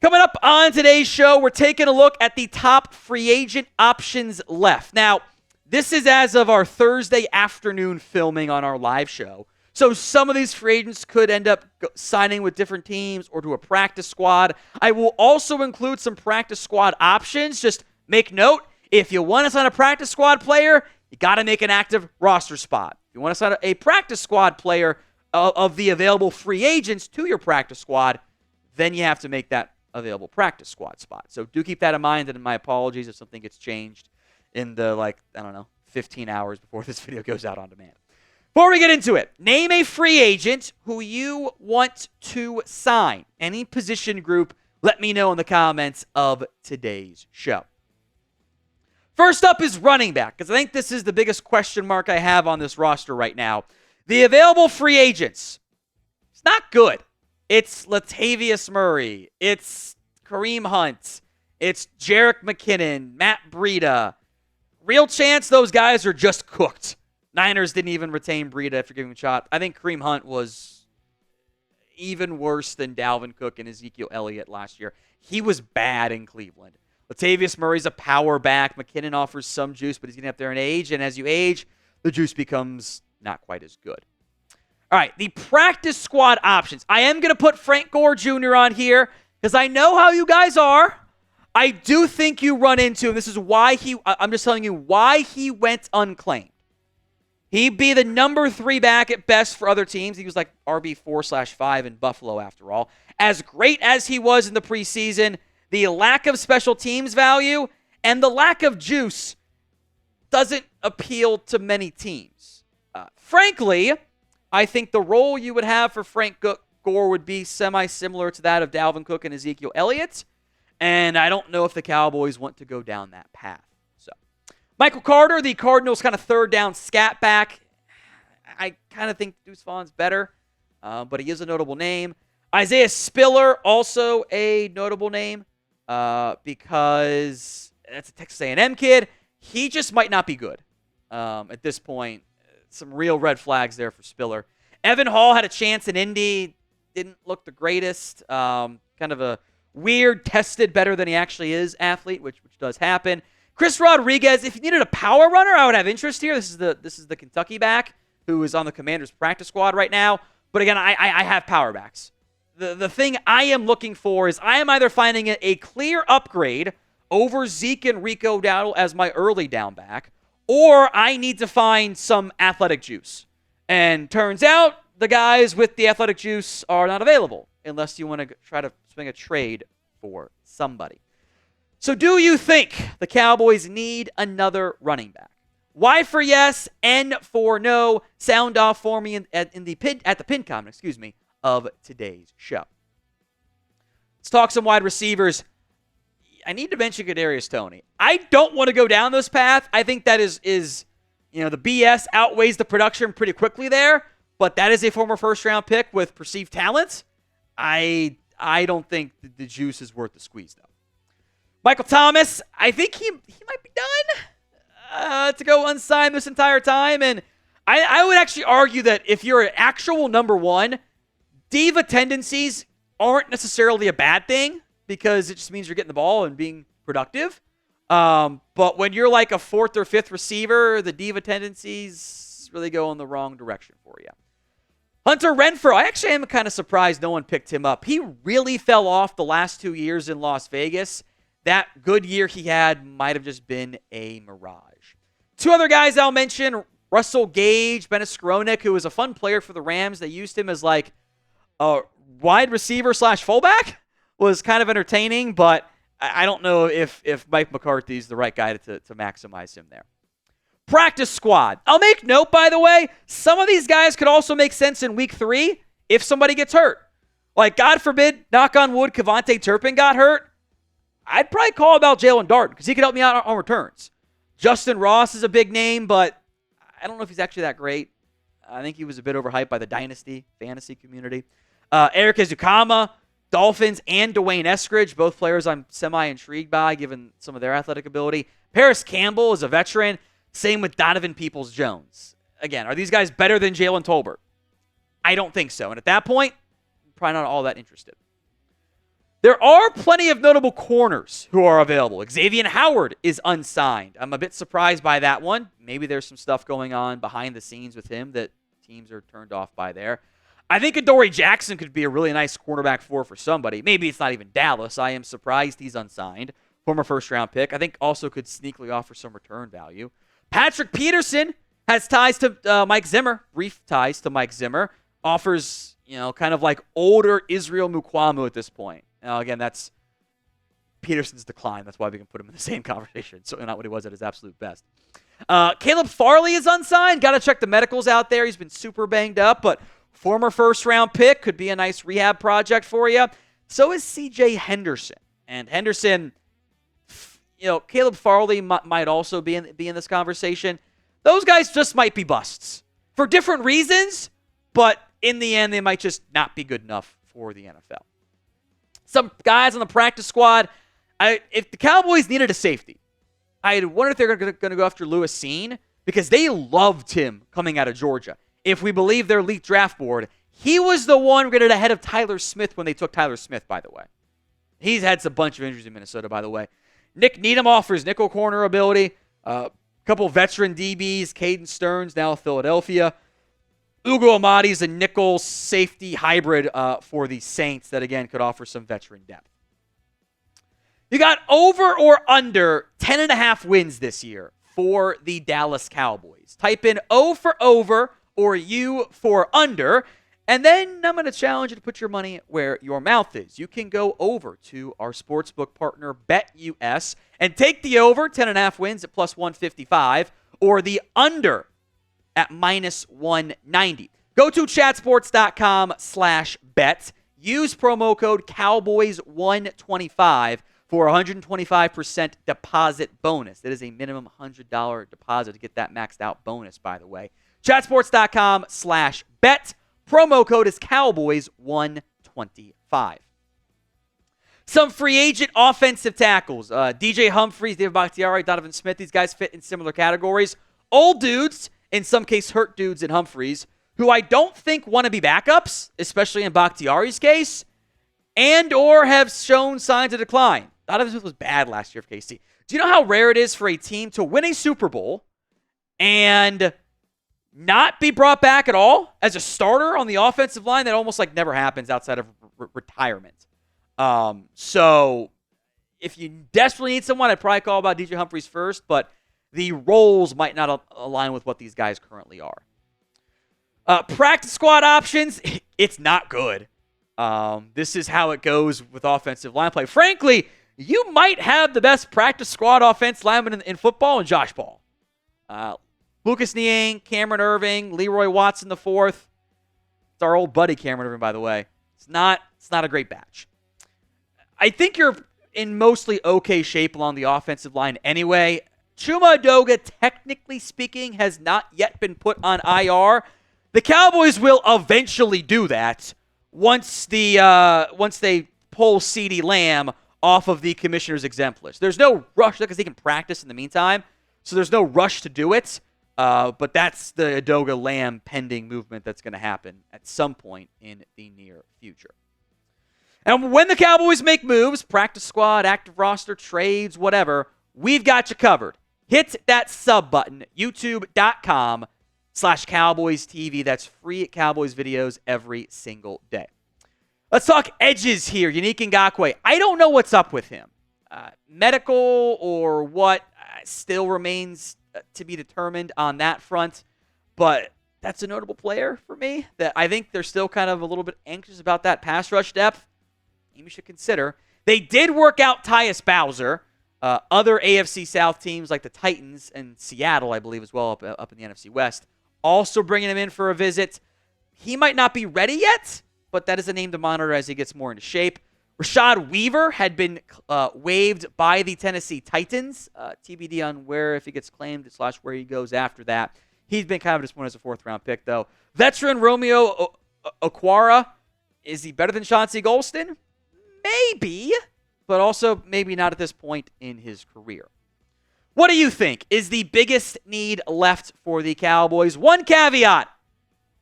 Coming up on today's show, we're taking a look at the top free agent options left. Now, this is as of our Thursday afternoon filming on our live show. So some of these free agents could end up signing with different teams or to a practice squad. I will also include some practice squad options. Just make note, if you want to sign a practice squad player, you got to make an active roster spot. If you want to sign a practice squad player of the available free agents to your practice squad, then you have to make that available practice squad spot. So do keep that in mind, and my apologies if something gets changed in the, 15 hours before this video goes out on demand. Before we get into it, name a free agent who you want to sign. Any position group, let me know in the comments of today's show. First up is running back, because I think this is the biggest question mark I have on this roster right now. The available free agents, it's not good. It's Latavius Murray. It's Kareem Hunt. It's Jerick McKinnon, Matt Breida. Real chance those guys are just cooked. Niners didn't even retain Breida after giving him a shot. I think Kareem Hunt was even worse than Dalvin Cook and Ezekiel Elliott last year. He was bad in Cleveland. Latavius Murray's a power back. McKinnon offers some juice, but he's getting up there in age. And as you age, the juice becomes not quite as good. All right, the practice squad options. I am going to put Frank Gore Jr. on here because I know how you guys are. I do think you run into, and this is why I'm just telling you why he went unclaimed. He'd be the number 3 back at best for other teams. He was like RB4/5 in Buffalo after all. As great as he was in the preseason, the lack of special teams value and the lack of juice doesn't appeal to many teams. Frankly, I think the role you would have for Frank Gore would be semi-similar to that of Dalvin Cook and Ezekiel Elliott, and I don't know if the Cowboys want to go down that path. So, Michael Carter, the Cardinals' kind of third down scat back. I kind of think Deuce Vaughn's better, but he is a notable name. Isaiah Spiller, also a notable name, because that's a Texas A&M kid. He just might not be good at this point. Some real red flags there for Spiller. Evan Hall had a chance in Indy. Didn't look the greatest. Kind of a weird, tested better than he actually is athlete, which does happen. Chris Rodriguez, if you needed a power runner, I would have interest here. This is the Kentucky back who is on the Commanders practice squad right now. But again, I have power backs. The thing I am looking for is I am either finding a clear upgrade over Zeke and Rico Dowdle as my early down back, or I need to find some athletic juice. And turns out the guys with the athletic juice are not available unless you want to try to swing a trade for somebody. So do you think the Cowboys need another running back? Y for yes, N for no. Sound off for me at the pin comment, of today's show. Let's talk some wide receivers. I need to mention Kadarius Toney. I don't want to go down this path. I think that is the BS outweighs the production pretty quickly there, but that is a former first-round pick with perceived talent. I don't think the juice is worth the squeeze, though. Michael Thomas, I think he might be done to go unsigned this entire time, and I would actually argue that if you're an actual number one, diva tendencies aren't necessarily a bad thing, because it just means you're getting the ball and being productive. But when you're like a 4th or 5th receiver, the diva tendencies really go in the wrong direction for you. Hunter Renfrow, I actually am kind of surprised no one picked him up. He really fell off the last 2 years in Las Vegas. That good year he had might have just been a mirage. 2 other guys I'll mention, Russell Gage, Beneskronik, who was a fun player for the Rams. They used him as like a wide receiver / fullback. Was kind of entertaining, but I don't know if Mike McCarthy's the right guy to maximize him there. Practice squad. I'll make note, by the way, some of these guys could also make sense in week 3 if somebody gets hurt. Like, God forbid, knock on wood, Kevontae Turpin got hurt. I'd probably call about Jalen Darden because he could help me out on returns. Justin Ross is a big name, but I don't know if he's actually that great. I think he was a bit overhyped by the Dynasty fantasy community. Eric Ezukama, Dolphins, and Dwayne Eskridge, both players I'm semi-intrigued by given some of their athletic ability. Paris Campbell is a veteran. Same with Donovan Peoples-Jones. Again, are these guys better than Jalen Tolbert? I don't think so. And at that point, I'm probably not all that interested. There are plenty of notable corners who are available. Xavien Howard is unsigned. I'm a bit surprised by that one. Maybe there's some stuff going on behind the scenes with him that teams are turned off by there. I think Adoree Jackson could be a really nice cornerback for somebody. Maybe it's not even Dallas. I am surprised he's unsigned. Former first-round pick. I think also could sneakily offer some return value. Patrick Peterson has ties to Mike Zimmer. Brief ties to Mike Zimmer. Offers, kind of like older Israel Mukuamu at this point. Now, again, that's Peterson's decline. That's why we can put him in the same conversation. Certainly not what he was at his absolute best. Caleb Farley is unsigned. Got to check the medicals out there. He's been super banged up, but former first-round pick. Could be a nice rehab project for you. So is C.J. Henderson. And Henderson, Caleb Farley might also be in this conversation. Those guys just might be busts for different reasons, but in the end, they might just not be good enough for the NFL. Some guys on the practice squad, if the Cowboys needed a safety, I wonder if they're going to go after Lewis Cine, because they loved him coming out of Georgia. If we believe their leaked draft board, he was the one rated ahead of Tyler Smith when they took Tyler Smith, by the way. He's had a bunch of injuries in Minnesota, by the way. Nick Needham offers nickel corner ability. A couple veteran DBs, Caden Stearns, now Philadelphia. Ugo Amadi's a nickel safety hybrid for the Saints that, again, could offer some veteran depth. You got over or under 10.5 wins this year for the Dallas Cowboys. Type in O for over or U for under, and then I'm going to challenge you to put your money where your mouth is. You can go over to our sportsbook partner, BetUS, and take the over, 10.5 wins at plus 155, or the under at minus 190. Go to chatsports.com/bet. Use promo code Cowboys125 for a 125% deposit bonus. That is a minimum $100 deposit to get that maxed out bonus, by the way. Chatsports.com/bet. Promo code is Cowboys125. Some free agent offensive tackles. DJ Humphries, David Bakhtiari, Donovan Smith. These guys fit in similar categories. Old dudes, in some case hurt dudes in Humphries, who I don't think want to be backups, especially in Bakhtiari's case, and or have shown signs of decline. Donovan Smith was bad last year for KC. Do you know how rare it is for a team to win a Super Bowl and not be brought back at all as a starter on the offensive line? That almost never happens outside of retirement. So if you desperately need someone, I'd probably call about DJ Humphries first, but the roles might not align with what these guys currently are. Practice squad options, it's not good. This is how it goes with offensive line play. Frankly, you might have the best practice squad offense lineman in football in Josh Paul. Lucas Niang, Cameron Irving, Leroy Watson the fourth. It's our old buddy Cameron Irving, by the way. It's not a great batch. I think you're in mostly okay shape along the offensive line anyway. Chuma Edoga, technically speaking, has not yet been put on IR. The Cowboys will eventually do that once they pull CeeDee Lamb off of the commissioner's exempt list. There's no rush because he can practice in the meantime, so there's no rush to do it. But that's the Edoga Lamb pending movement that's going to happen at some point in the near future. And when the Cowboys make moves, practice squad, active roster, trades, whatever, we've got you covered. Hit that sub button, youtube.com/Cowboys TV. That's free Cowboys videos every single day. Let's talk edges here. Yannick Ngakoue. I don't know what's up with him. Medical or what still remains to be determined on that front. But that's a notable player for me that I think they're still kind of a little bit anxious about that pass rush depth. You should consider. They did work out Tyus Bowser. Other AFC South teams like the Titans and Seattle, I believe, as well, up in the NFC West, also bringing him in for a visit. He might not be ready yet, but that is a name to monitor as he gets more into shape. Rashad Weaver had been waived by the Tennessee Titans. TBD on if he gets claimed / where he goes after that. He's been kind of disappointed as a fourth-round pick, though. Veteran Romeo Okwara, is he better than Chauncey Golston? Maybe, but also maybe not at this point in his career. What do you think is the biggest need left for the Cowboys? One caveat,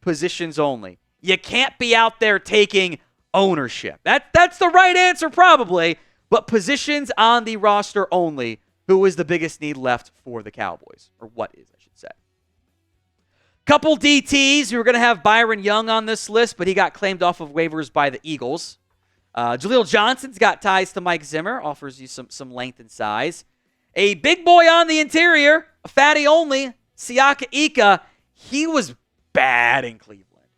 positions only. You can't be out there taking ownership. That's the right answer probably, but positions on the roster only. Who is the biggest need left for the Cowboys? Or what is, I should say. Couple DTs. We were going to have Byron Young on this list, but he got claimed off of waivers by the Eagles. Jaleel Johnson's got ties to Mike Zimmer, offers you some length and size. A big boy on the interior, a fatty only, Siaki Ika. He was bad in Cleveland.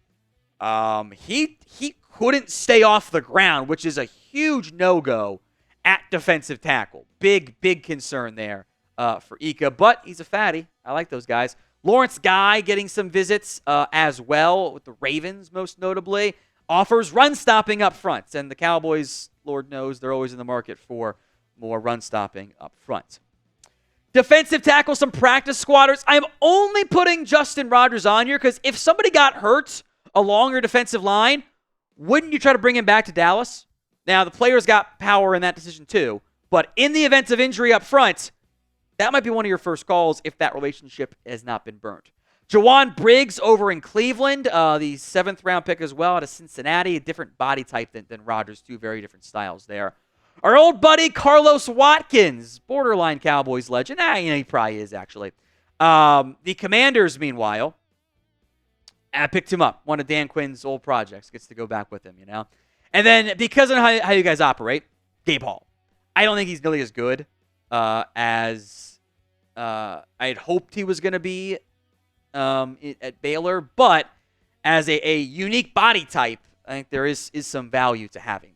He couldn't stay off the ground, which is a huge no-go at defensive tackle. Big concern there for Ika, but he's a fatty. I like those guys. Lawrence Guy getting some visits as well with the Ravens, most notably. Offers run stopping up front, and the Cowboys, Lord knows, they're always in the market for more run stopping up front. Defensive tackle, some practice squatters. I'm only putting Justin Rogers on here because if somebody got hurt along your defensive line, wouldn't you try to bring him back to Dallas? Now, the players got power in that decision too, but in the event of injury up front, that might be one of your first calls if that relationship has not been burnt. Jawan Briggs over in Cleveland, the 7th-round pick as well out of Cincinnati, a different body type than Rodgers, two very different styles there. Our old buddy Carlos Watkins, borderline Cowboys legend. He probably is, actually. The Commanders, meanwhile, I picked him up. One of Dan Quinn's old projects. Gets to go back with him, And then, because of how you guys operate, Gabe Hall. I don't think he's nearly as good as I had hoped he was going to be at Baylor, but as a unique body type, I think there is some value to having